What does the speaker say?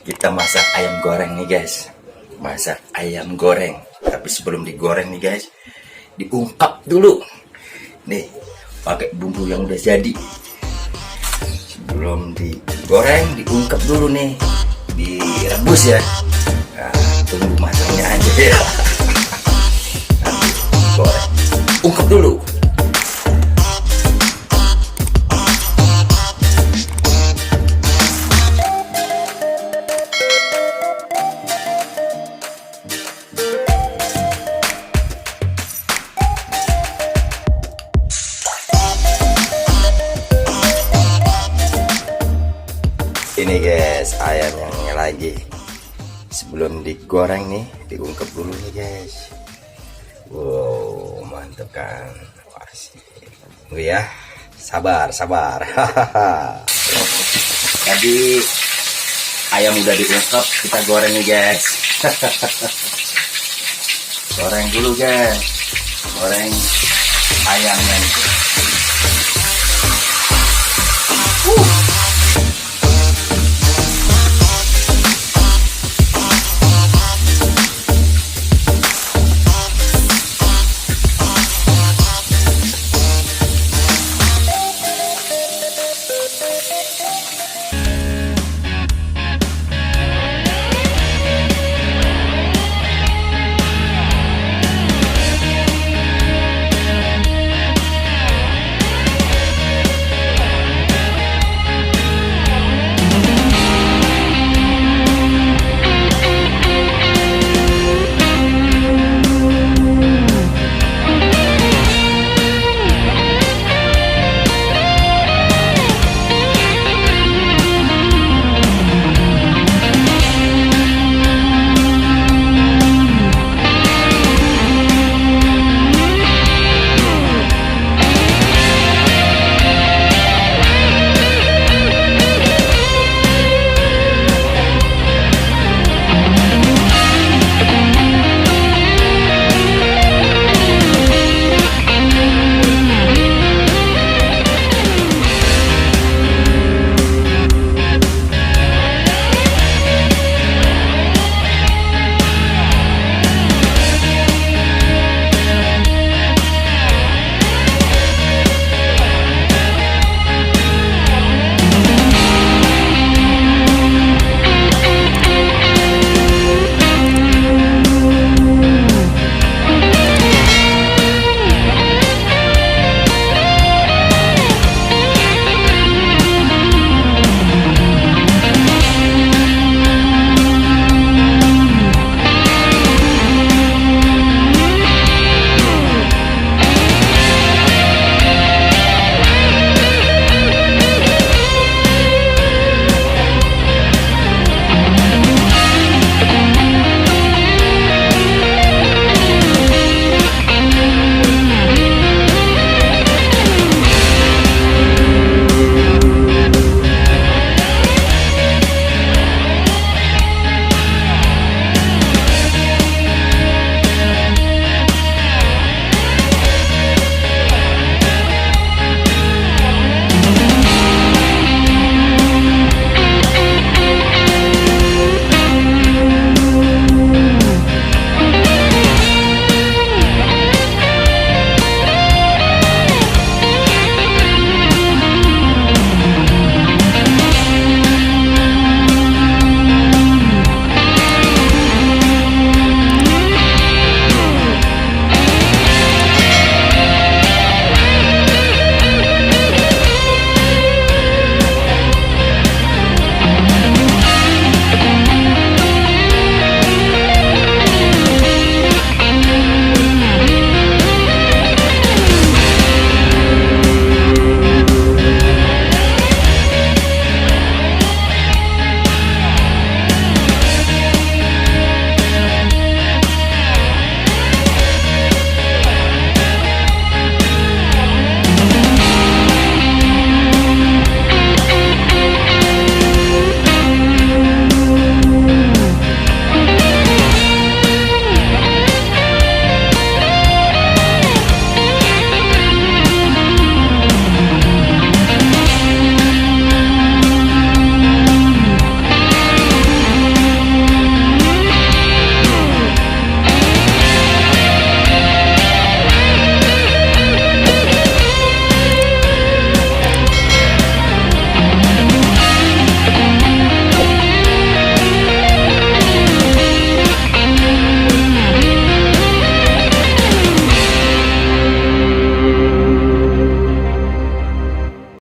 Kita masak ayam goreng nih guys. Masak ayam goreng. Tapi sebelum digoreng nih guys, diungkap dulu. Nih, pakai bumbu yang udah jadi. Sebelum digoreng, diungkap dulu nih. Direbus ya. Nah, tunggu masaknya aja ya. Nanti goreng. Ungkap dulu. Ini guys, ayamnya lagi. Sebelum digoreng nih, diungkep dulu nih guys. Wow, mantep kan. Tunggu ya, sabar. Tadi ayam udah diungkep, kita goreng nih guys. Goreng dulu guys. Goreng ayamnya nih.